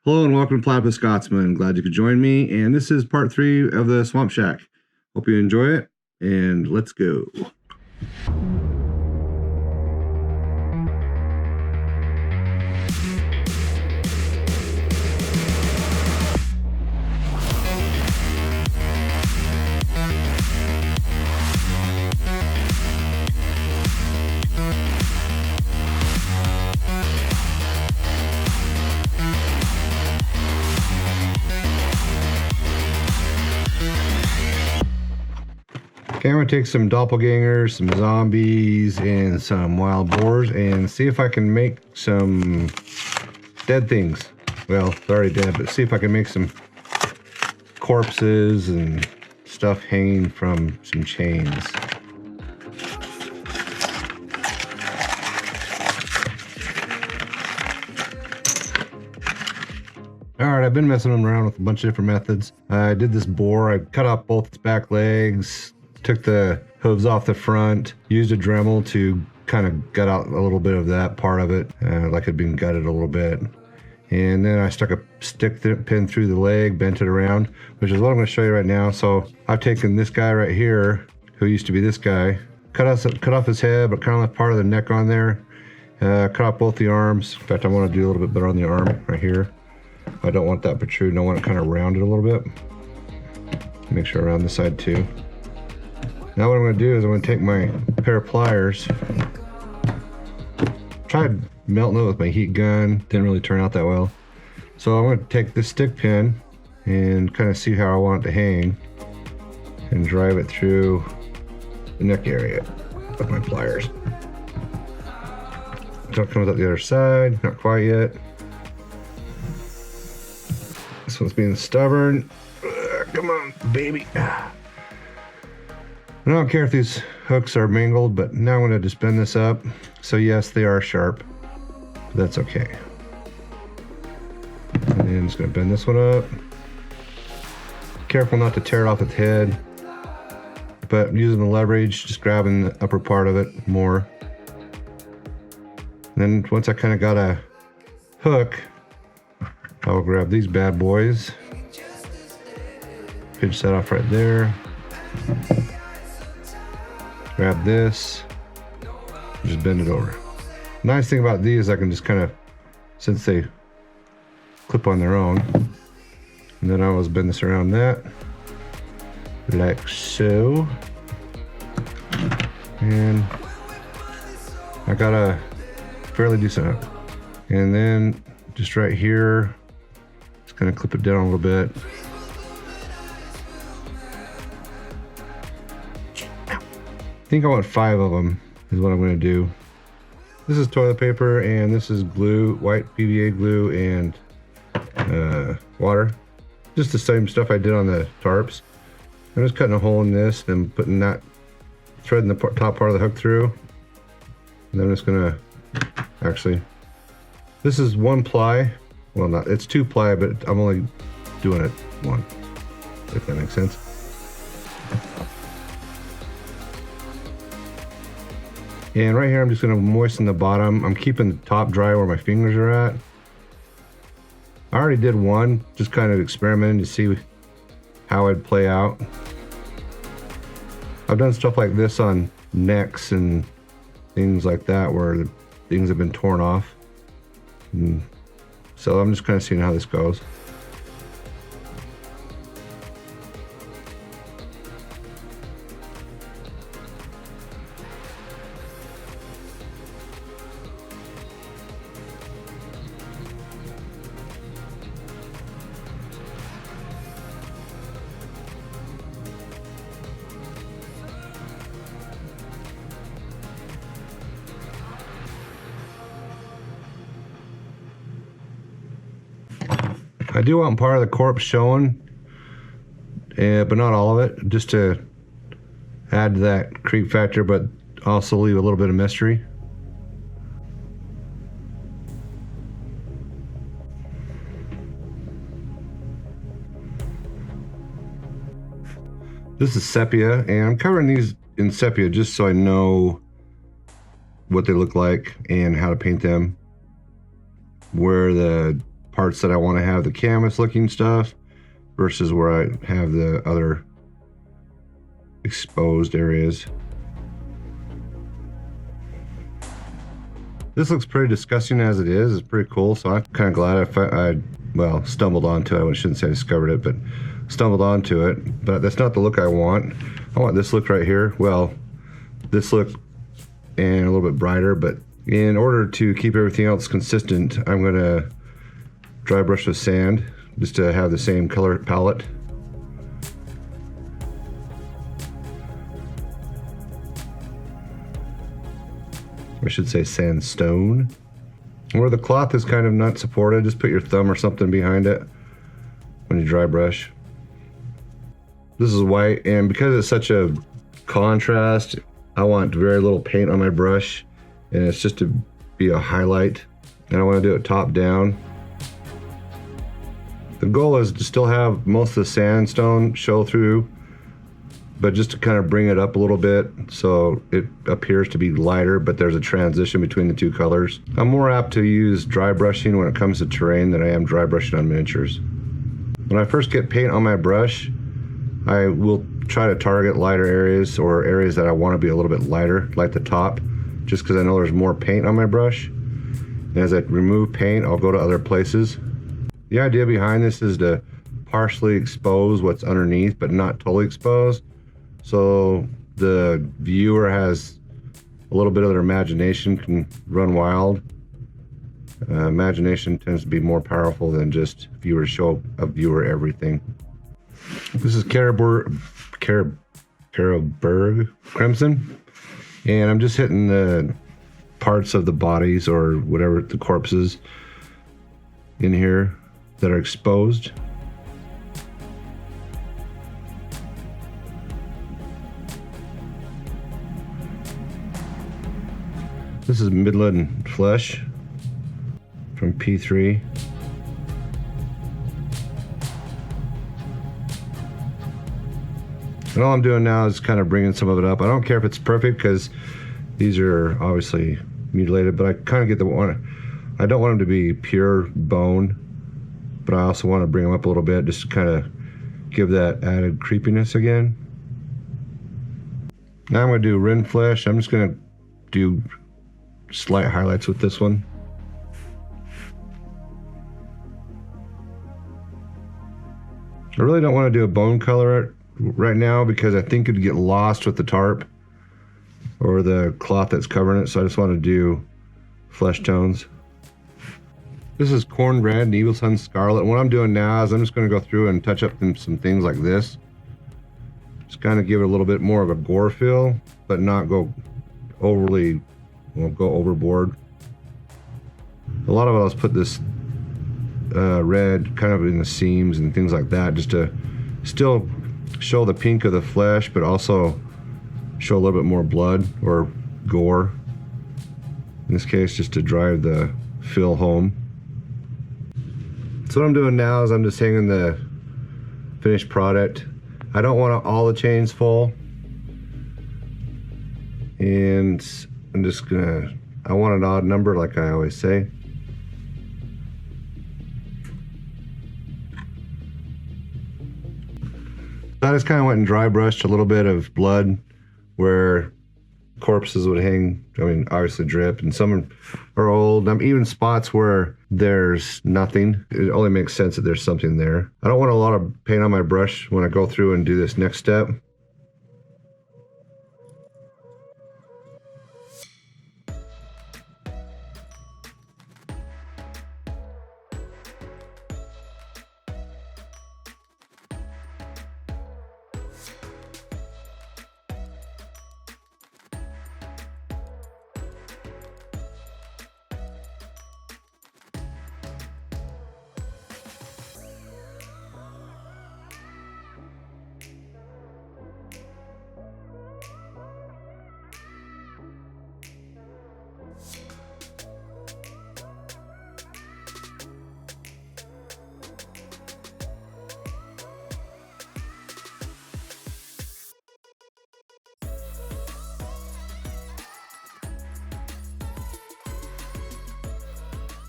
Hello and welcome to Platypus Scotsman. Glad you could join me. And this is part 3 of the Swamp Shack. Hope you enjoy it. And let's go. Okay, I'm going to take some doppelgangers, some zombies, and some wild boars and see if I can make some dead things. Well, they're already dead, but see if I can make some corpses and stuff hanging from some chains. Alright, I've been messing around with a bunch of different methods. I did this boar. I cut off both its back legs, took the hooves off the front, used a Dremel to kind of gut out a little bit of that part of it, like it had been gutted a little bit. And then I stuck a stick pin through the leg, bent it around, which is what I'm going to show you right now. So I've taken this guy right here, who used to be this guy, cut off his head, but kind of left part of the neck on there, cut off both the arms. In fact, I want to do a little bit better on the arm right here. I don't want that protruding. I want it kind of rounded a little bit. Make sure around this side too. Now what I'm going to do is I'm going to take my pair of pliers, tried melting it with my heat gun, didn't really turn out that well. So I'm going to take this stick pin and kind of see how I want it to hang and drive it through the neck area with my pliers. So it comes out the other side, not quite yet. This one's being stubborn. Come on, baby. I don't care if these hooks are mangled, but now I'm going to just bend this up. So yes, they are sharp. But that's okay. And then I'm just going to bend this one up. Careful not to tear it off its head. But using the leverage, just grabbing the upper part of it more. And then once I kind of got a hook, I'll grab these bad boys. Pinch that off right there. Grab this, just bend it over. Nice thing about these, I can just kind of, since they clip on their own, and then I always bend this around that, like so. And I got a fairly decent hook. And then just right here, just kind of clip it down a little bit. I think I want 5 of them is what I'm going to do. This is toilet paper and this is glue, white PVA glue and water. Just the same stuff I did on the tarps. I'm just cutting a hole in this and putting that, threading the top part of the hook through. And then I'm just going to, actually, this is 1 ply. Well, not, it's 2 ply, but I'm only doing it 1, if that makes sense. And right here, I'm just going to moisten the bottom. I'm keeping the top dry where my fingers are at. I already did one, just kind of experimenting to see how it'd play out. I've done stuff like this on necks and things like that where the things have been torn off. And so I'm just kind of seeing how this goes. I do want part of the corpse showing, but not all of it, just to add to that creep factor, but also leave a little bit of mystery. This is sepia, and I'm covering these in sepia just so I know what they look like and how to paint them, where the parts that I want to have the canvas looking stuff versus where I have the other exposed areas. This looks pretty disgusting as it is. It's pretty cool, so I'm kind of glad I stumbled onto it. I shouldn't say I discovered it, but stumbled onto it. But that's not the look I want. I want this look right here. Well, this look and a little bit brighter, but in order to keep everything else consistent, I'm gonna dry brush with sand just to have the same color palette. I should say sandstone. Where the cloth is kind of not supported, just put your thumb or something behind it when you dry brush. This is white, and because it's such a contrast, I want very little paint on my brush, and it's just to be a highlight, and I want to do it top down. The goal is to still have most of the sandstone show through, but just to kind of bring it up a little bit so it appears to be lighter, but there's a transition between the two colors. I'm more apt to use dry brushing when it comes to terrain than I am dry brushing on miniatures. When I first get paint on my brush, I will try to target lighter areas or areas that I want to be a little bit lighter, like the top, just because I know there's more paint on my brush. And as I remove paint, I'll go to other places. The idea behind this is to partially expose what's underneath, but not totally expose. So the viewer has a little bit of their imagination, can run wild. Imagination tends to be more powerful than just viewer show a viewer everything. This is Carroburg Crimson, and I'm just hitting the parts of the bodies or whatever, the corpses in here that are exposed. This is Midland Flesh from P3. And all I'm doing now is kind of bringing some of it up. I don't care if it's perfect because these are obviously mutilated, but I kind of get the one. I don't want them to be pure bone, but I also want to bring them up a little bit just to kind of give that added creepiness again. Now I'm going to do Ren Flesh. I'm just going to do slight highlights with this one. I really don't want to do a bone color right now because I think it'd get lost with the tarp or the cloth that's covering it, so I just want to do flesh tones. This is Corn Red and Evil Sun Scarlet. What I'm doing now is I'm just going to go through and touch up some things like this. Just kind of give it a little bit more of a gore feel, but not go overly, won't go overboard. A lot of it, I'll put this red kind of in the seams and things like that, just to still show the pink of the flesh, but also show a little bit more blood or gore. In this case, just to drive the feel home. So what I'm doing now is I'm just hanging the finished product. I don't want all the chains full, and I'm just gonna, I want an odd number like I always say. I just kind of went and dry brushed a little bit of blood where corpses would hang. I mean, obviously drip, and some are old. Even spots where there's nothing. It only makes sense that there's something there. I don't want a lot of paint on my brush when I go through and do this next step.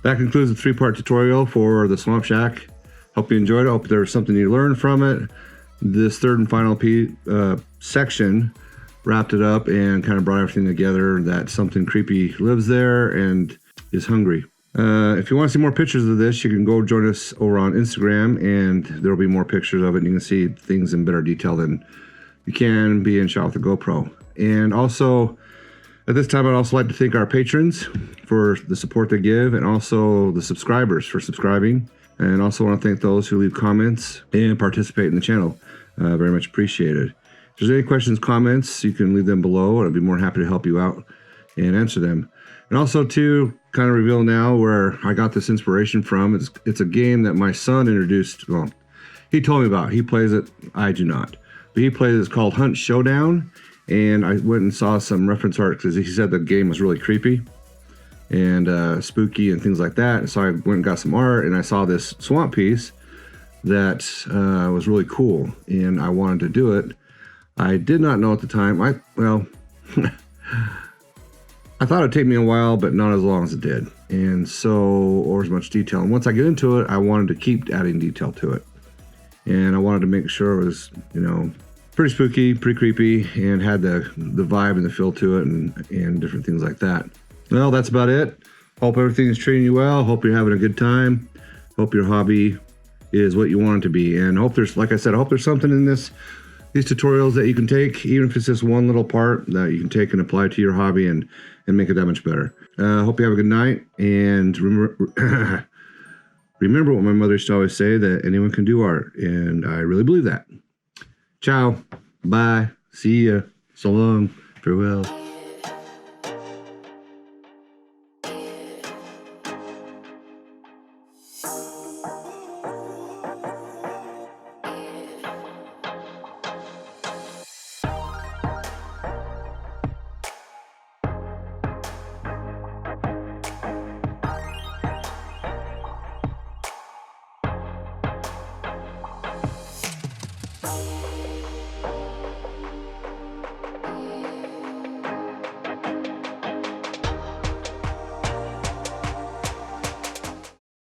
That concludes the 3-part tutorial for the Swamp Shack. Hope you enjoyed it. Hope there was something you learned from it. This third and final section wrapped it up and kind of brought everything together, that something creepy lives there and is hungry. If you want to see more pictures of this, you can go join us over on Instagram, and there will be more pictures of it, and you can see things in better detail than you can be in shot with a GoPro. And also, at this time, I'd also like to thank our patrons for the support they give, and also the subscribers for subscribing. And also want to thank those who leave comments and participate in the channel. Very much appreciated. If there's any questions, comments, you can leave them below, and I'd be more than happy to help you out and answer them. And also, to kind of reveal now where I got this inspiration from. It's a game that my son introduced. Well, he told me about. He plays it. I do not. But he plays it. It's called Hunt Showdown. And I went and saw some reference art because he said the game was really creepy and spooky and things like that. So I went and got some art, and I saw this swamp piece that was really cool, and I wanted to do it. I did not know at the time. Well, I thought it'd take me a while, but not as long as it did, and so, or as much detail. And once I get into it, I wanted to keep adding detail to it, and I wanted to make sure it was, pretty spooky, pretty creepy, and had the vibe and the feel to it, and different things like that. Well, that's about it. Hope everything is treating you well. Hope you're having a good time. Hope your hobby is what you want it to be. And hope there's, like I said, I hope there's something in these tutorials that you can take, even if it's just one little part that you can take and apply to your hobby and make it that much better. Hope you have a good night. And remember, remember what my mother used to always say, that anyone can do art. And I really believe that. Ciao. Bye. See ya. So long. Farewell.